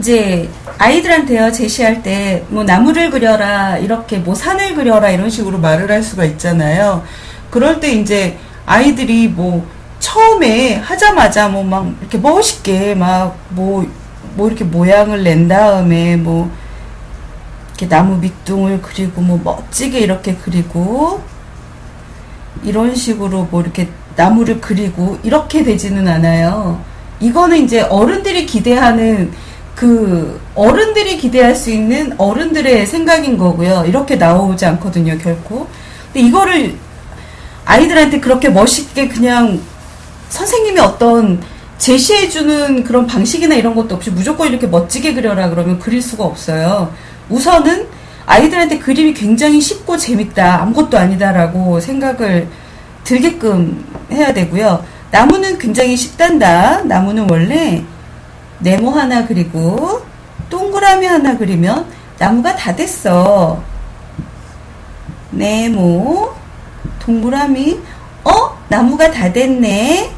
이제 아이들한테요, 제시할 때 뭐 나무를 그려라, 이렇게 뭐 산을 그려라 이런 식으로 말을 할 수가 있잖아요. 그럴 때 이제 아이들이 뭐 처음에 하자마자 뭐 막 이렇게 멋있게 막 뭐 이렇게 모양을 낸 다음에 뭐 이렇게 나무 밑둥을 그리고 뭐 멋지게 이렇게 그리고 이런 식으로 뭐 이렇게 나무를 그리고 이렇게 되지는 않아요. 이거는 이제 어른들이 기대하는 어른들이 기대할 수 있는 어른들의 생각인 거고요. 이렇게 나오지 않거든요, 결코. 근데 이거를 아이들한테 그렇게 멋있게 그냥 선생님이 어떤 제시해주는 그런 방식이나 이런 것도 없이 무조건 이렇게 멋지게 그려라 그러면 그릴 수가 없어요. 우선은 아이들한테 그림이 굉장히 쉽고 재밌다, 아무것도 아니다라고 생각을 들게끔 해야 되고요. 나무는 굉장히 쉽단다. 나무는 원래 네모 하나 그리고 동그라미 하나 그리면 나무가 다 됐어. 네모, 동그라미, 나무가 다 됐네.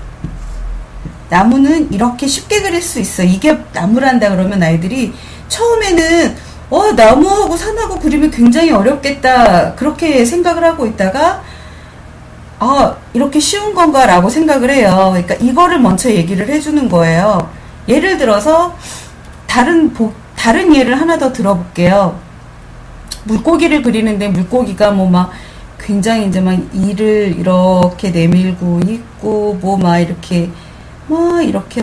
나무는 이렇게 쉽게 그릴 수 있어. 이게 나무란다 그러면 아이들이 처음에는 나무하고 산하고 그리면 굉장히 어렵겠다, 그렇게 생각을 하고 있다가 이렇게 쉬운 건가 라고 생각을 해요. 그러니까 이거를 먼저 얘기를 해주는 거예요. 예를 들어서 다른 예를 하나 더 들어볼게요. 물고기를 그리는데 물고기가 뭐 막 굉장히 이제 막 이를 이렇게 내밀고 있고 뭐 막 이렇게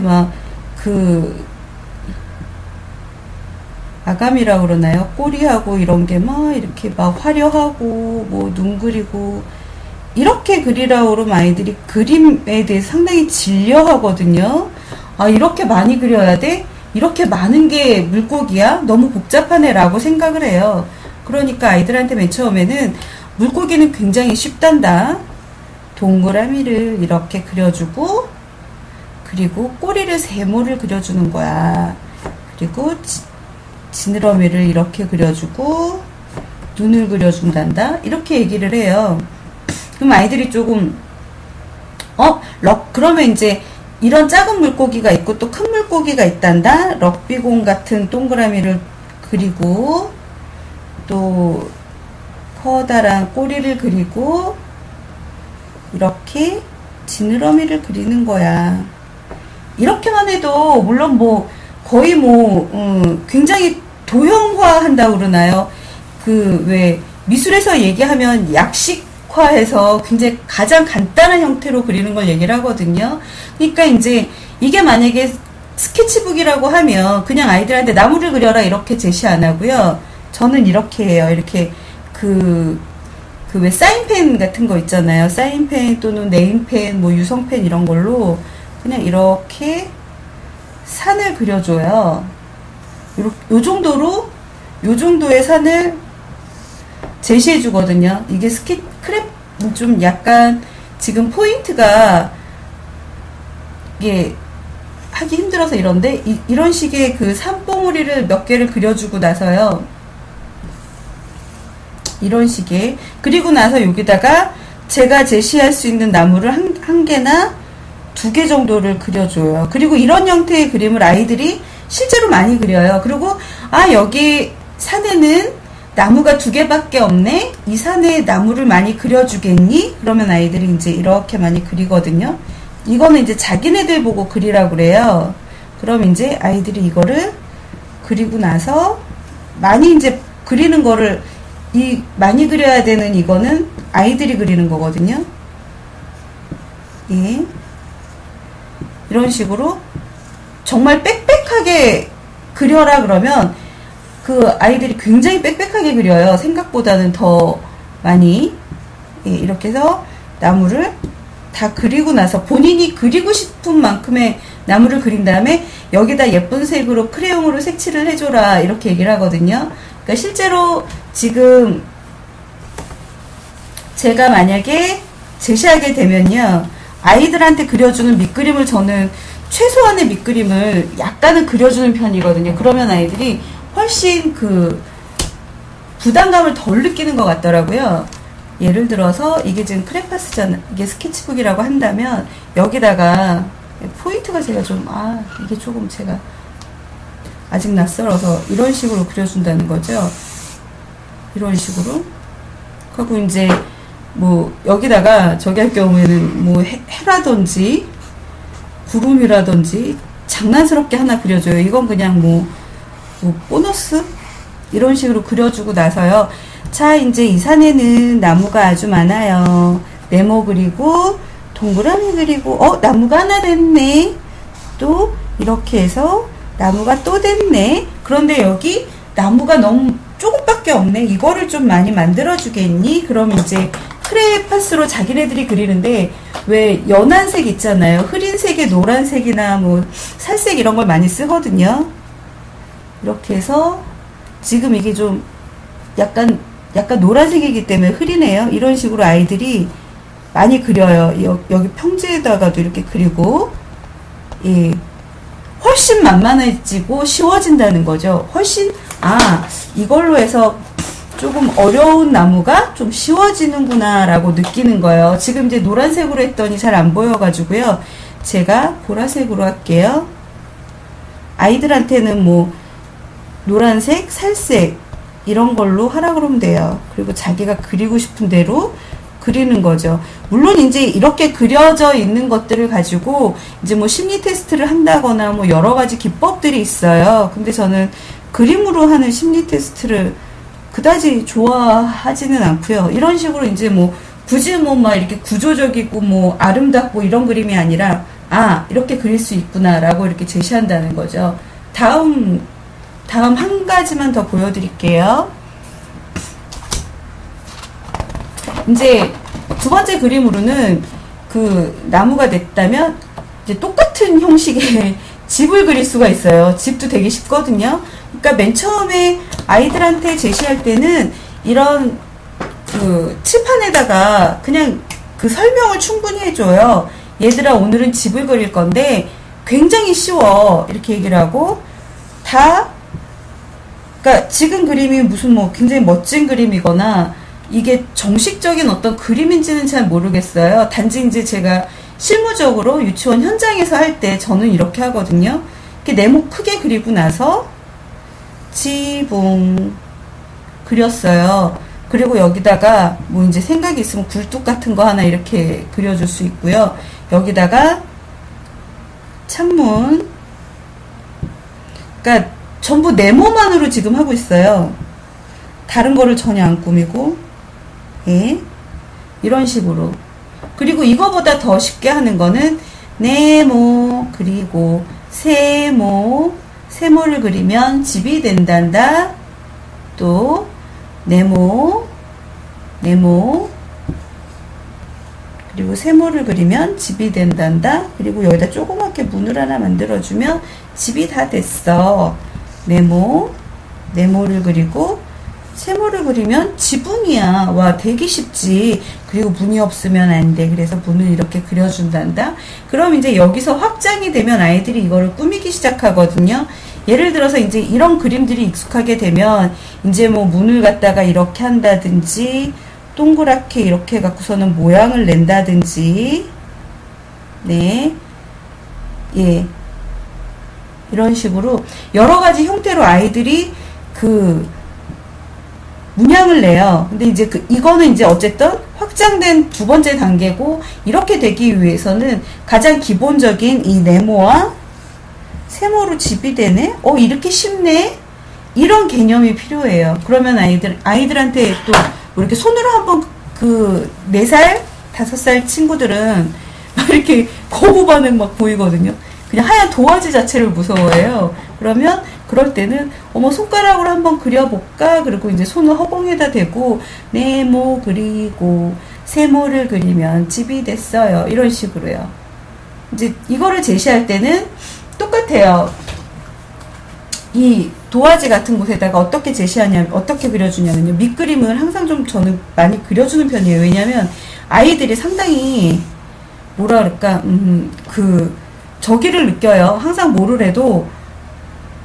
막 아감이라고 그러나요? 꼬리하고 이런 게 막 이렇게 막 화려하고 뭐 눈 그리고 이렇게 그리라고 그러면 아이들이 그림에 대해 상당히 질려 하거든요. 이렇게 많이 그려야 돼? 이렇게 많은 게 물고기야? 너무 복잡하네 라고 생각을 해요. 그러니까 아이들한테 맨 처음에는 물고기는 굉장히 쉽단다. 동그라미를 이렇게 그려주고, 그리고 꼬리를 세모를 그려주는 거야. 그리고 지느러미를 이렇게 그려주고 눈을 그려준단다. 이렇게 얘기를 해요. 그럼 아이들이 조금 그러면 이제 이런 작은 물고기가 있고 또 큰 물고기가 있단다. 럭비공 같은 동그라미를 그리고 또 커다란 꼬리를 그리고 이렇게 지느러미를 그리는 거야. 이렇게만 해도 물론 뭐 거의 굉장히 도형화 한다고 그러나요? 왜 미술에서 얘기하면 약식화해서 굉장히 가장 간단한 형태로 그리는 걸 얘기를 하거든요. 그러니까 이제 이게 만약에 스케치북이라고 하면 그냥 아이들한테 나무를 그려라 이렇게 제시 안 하고요. 저는 이렇게 해요. 이렇게 왜 사인펜 같은 거 있잖아요. 사인펜 또는 네임펜, 뭐 유성펜 이런 걸로 그냥 이렇게 산을 그려줘요. 요 정도의 산을 제시해 주거든요. 이게 좀 약간 지금 포인트가 이게 하기 힘들어서 이런데 이런 식의 그 산봉우리를 몇 개를 그려주고 나서요. 이런 식의 그리고 나서 여기다가 제가 제시할 수 있는 나무를 한 개나 2개 정도를 그려줘요. 그리고 이런 형태의 그림을 아이들이 실제로 많이 그려요. 그리고 여기 산에는 나무가 2개밖에 없네. 이 산에 나무를 많이 그려주겠니? 그러면 아이들이 이제 이렇게 많이 그리거든요. 이거는 이제 자기네들 보고 그리라고 그래요. 그럼 이제 아이들이 이거를 그리고 나서 많이 이제 그리는 거를 많이 그려야 되는 이거는 아이들이 그리는 거거든요. 예. 이런 식으로 정말 빽빽하게 그려라 그러면 그 아이들이 굉장히 빽빽하게 그려요. 생각보다는 더 많이. 예, 이렇게 해서 나무를 다 그리고 나서 본인이 그리고 싶은 만큼의 나무를 그린 다음에 여기다 예쁜 색으로 크레용으로 색칠을 해줘라 이렇게 얘기를 하거든요. 그러니까 실제로 지금 제가 만약에 제시하게 되면요, 아이들한테 그려주는 밑그림을 저는 최소한의 밑그림을 약간은 그려주는 편이거든요. 그러면 아이들이 훨씬 부담감을 덜 느끼는 것 같더라고요. 예를 들어서 이게 지금 크레파스잖아, 이게 스케치북이라고 한다면 여기다가 포인트가 제가 좀 이게 조금 제가 아직 낯설어서 이런 식으로 그려준다는 거죠. 이런 식으로. 하고 이제 뭐 여기다가 저기 할 경우에는 뭐 해라든지 구름이라든지 장난스럽게 하나 그려줘요. 이건 그냥 뭐 보너스 이런 식으로 그려주고 나서요. 자, 이제 이 산에는 나무가 아주 많아요. 네모 그리고 동그라미 그리고 나무가 하나 됐네. 또 이렇게 해서 나무가 또 됐네. 그런데 여기 나무가 너무 조금밖에 없네. 이거를 좀 많이 만들어 주겠니? 그럼 이제 크레파스로 자기네들이 그리는데 왜 연한 색 있잖아요. 흐린 색에 노란색이나 뭐 살색 이런 걸 많이 쓰거든요. 이렇게 해서 지금 이게 좀 약간 노란색이기 때문에 흐리네요. 이런 식으로 아이들이 많이 그려요. 여기 평지에다가도 이렇게 그리고 예, 훨씬 만만해지고 쉬워진다는 거죠. 훨씬 이걸로 해서 조금 어려운 나무가 좀 쉬워지는구나 라고 느끼는 거예요. 지금 이제 노란색으로 했더니 잘 안 보여가지고요. 제가 보라색으로 할게요. 아이들한테는 뭐 노란색, 살색 이런 걸로 하라 그러면 돼요. 그리고 자기가 그리고 싶은 대로 그리는 거죠. 물론 이제 이렇게 그려져 있는 것들을 가지고 이제 뭐 심리 테스트를 한다거나 뭐 여러 가지 기법들이 있어요. 근데 저는 그림으로 하는 심리 테스트를 그다지 좋아하지는 않고요. 이런 식으로 이제 뭐 굳이 뭐 막 이렇게 구조적이고 뭐 아름답고 이런 그림이 아니라 이렇게 그릴 수 있구나 라고 이렇게 제시한다는 거죠. 다음 한 가지만 더 보여드릴게요. 이제 두 번째 그림으로는 그 나무가 됐다면 이제 똑같은 형식의 집을 그릴 수가 있어요. 집도 되게 쉽거든요. 그러니까 맨 처음에 아이들한테 제시할 때는 이런 그 칠판에다가 그냥 그 설명을 충분히 해줘요. 얘들아, 오늘은 집을 그릴 건데 굉장히 쉬워. 이렇게 얘기를 하고 그러니까 지금 그림이 무슨 뭐 굉장히 멋진 그림이거나 이게 정식적인 어떤 그림인지는 잘 모르겠어요. 단지 이제 제가 실무적으로 유치원 현장에서 할 때 저는 이렇게 하거든요. 이렇게 네모 크게 그리고 나서 지붕 그렸어요. 그리고 여기다가 뭐 이제 생각이 있으면 굴뚝 같은 거 하나 이렇게 그려줄 수 있고요. 여기다가 창문. 그러니까 전부 네모만으로 지금 하고 있어요. 다른 거를 전혀 안 꾸미고. 예. 이런 식으로. 그리고 이거보다 더 쉽게 하는 거는 네모 그리고 세모를 그리면 집이 된단다. 또 네모 그리고 세모를 그리면 집이 된단다. 그리고 여기다 조그맣게 문을 하나 만들어주면 집이 다 됐어. 네모를 그리고 세모를 그리면 지붕이야. 와, 되게 쉽지. 그리고 문이 없으면 안 돼. 그래서 문을 이렇게 그려준단다. 그럼 이제 여기서 확장이 되면 아이들이 이거를 꾸미기 시작하거든요. 예를 들어서 이제 이런 그림들이 익숙하게 되면 이제 뭐 문을 갖다가 이렇게 한다든지 동그랗게 이렇게 갖고서는 모양을 낸다든지 네. 예. 이런 식으로 여러 가지 형태로 아이들이 그 문양을 내요. 근데 이제 이거는 이제 어쨌든 확장된 두 번째 단계고, 이렇게 되기 위해서는 가장 기본적인 이 네모와 세모로 집이 되네? 이렇게 쉽네? 이런 개념이 필요해요. 그러면 아이들한테 또 이렇게 손으로 한번 4살, 5살 친구들은 막 이렇게 거부 반응 막 보이거든요. 그냥 하얀 도화지 자체를 무서워해요. 그러면 그럴 때는 손가락으로 한번 그려볼까? 그리고 이제 손을 허공에다 대고 네모 그리고 세모를 그리면 집이 됐어요. 이런 식으로요. 이제 이거를 제시할 때는 똑같아요. 이 도화지 같은 곳에다가 어떻게 어떻게 그려주냐면요. 밑그림을 항상 좀 저는 많이 그려주는 편이에요. 왜냐면 아이들이 상당히 뭐라 그럴까, 저기를 느껴요. 항상 뭐를 해도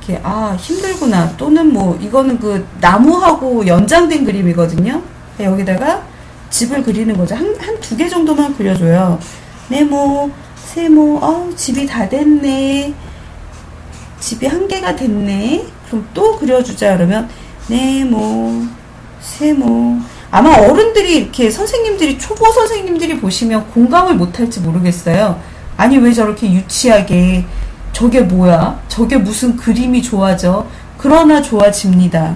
이렇게 힘들구나, 또는 뭐 이거는 나무하고 연장된 그림이거든요. 여기다가 집을 그리는 거죠. 한 2개 정도만 그려줘요. 네모, 세모, 집이 다 됐네. 집이 한 개가 됐네. 그럼 또 그려주자. 그러면 네모, 세모. 아마 어른들이 이렇게 선생님들이, 초보 선생님들이 보시면 공감을 못할지 모르겠어요. 아니, 왜 저렇게 유치하게, 저게 뭐야? 저게 무슨 그림이 좋아져? 그러나 좋아집니다.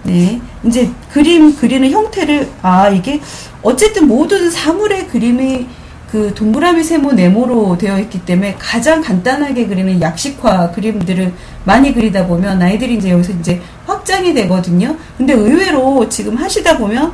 네. 이제 그림 그리는 형태를, 이게, 어쨌든 모든 사물의 그림이 그 동그라미, 세모, 네모로 되어 있기 때문에 가장 간단하게 그리는 약식화 그림들을 많이 그리다 보면 아이들이 이제 여기서 이제 확장이 되거든요. 근데 의외로 지금 하시다 보면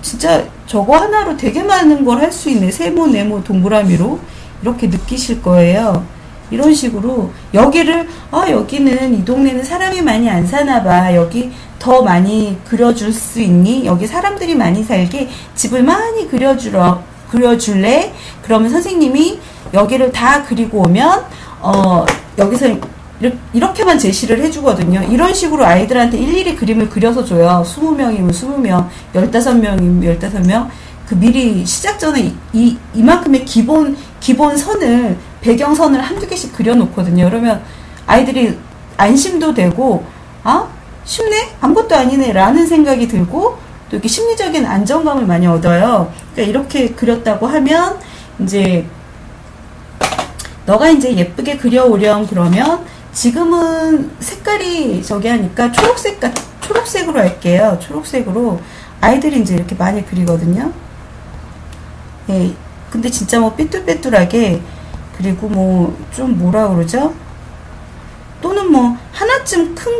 진짜 저거 하나로 되게 많은 걸 할 수 있네. 세모, 네모, 동그라미로 이렇게 느끼실 거예요. 이런 식으로 여기를 여기는 이 동네는 사람이 많이 안 사나 봐. 여기 더 많이 그려줄 수 있니? 여기 사람들이 많이 살게 집을 많이 그려줄래? 그러면 선생님이 여기를 다 그리고 오면 여기서 이렇게만 제시를 해주거든요. 이런 식으로 아이들한테 일일이 그림을 그려서 줘요. 20명이면 20명, 15명이면 15명. 그 미리 시작 전에 이만큼의 기본 선을, 배경선을 한두 개씩 그려놓거든요. 그러면 아이들이 안심도 되고, 쉽네? 아무것도 아니네? 라는 생각이 들고, 또 이렇게 심리적인 안정감을 많이 얻어요. 그러니까 이렇게 그렸다고 하면, 이제, 너가 이제 예쁘게 그려오렴. 그러면, 지금은 색깔이 저기 하니까 초록색으로 할게요. 초록색으로. 아이들이 이제 이렇게 많이 그리거든요. 예. 근데 진짜 뭐 삐뚤빼뚤하게, 그리고 뭐, 좀 뭐라 그러죠? 또는 뭐, 하나쯤 큰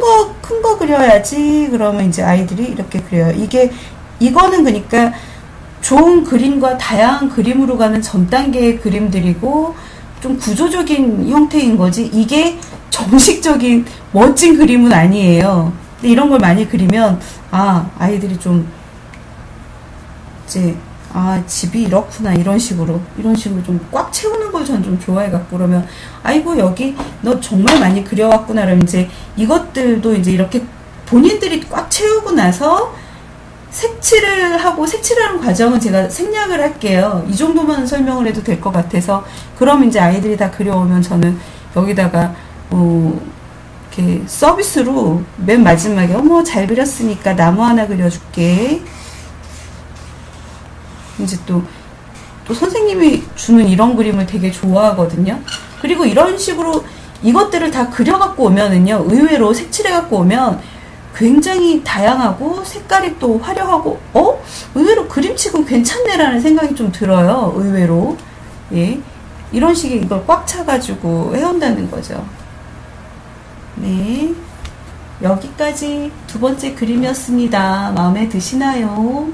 거 그려야지. 그러면 이제 아이들이 이렇게 그려요. 이거는 그러니까 좋은 그림과 다양한 그림으로 가는 전 단계의 그림들이고, 좀 구조적인 형태인 거지. 이게 정식적인 멋진 그림은 아니에요. 근데 이런 걸 많이 그리면, 아이들이 좀, 이제, 집이 이렇구나. 이런 식으로 좀 꽉 채우는 걸 전 좀 좋아해갖고, 그러면, 아이고, 여기, 너 정말 많이 그려왔구나. 그러면 이제, 이것들도 이제 이렇게 본인들이 꽉 채우고 나서, 색칠을 하는 과정은 제가 생략을 할게요. 이 정도만 설명을 해도 될 것 같아서, 그럼 이제 아이들이 다 그려오면 저는 여기다가, 이렇게 서비스로 맨 마지막에, 잘 그렸으니까 나무 하나 그려줄게. 이제 또 선생님이 주는 이런 그림을 되게 좋아하거든요. 그리고 이런 식으로 이것들을 다 그려갖고 오면은요, 의외로 색칠해갖고 오면 굉장히 다양하고 색깔이 또 화려하고, 의외로 그림치곤 괜찮네라는 생각이 좀 들어요. 의외로. 예. 이런 식의 이걸 꽉 차가지고 해온다는 거죠. 네. 여기까지 두 번째 그림이었습니다. 마음에 드시나요?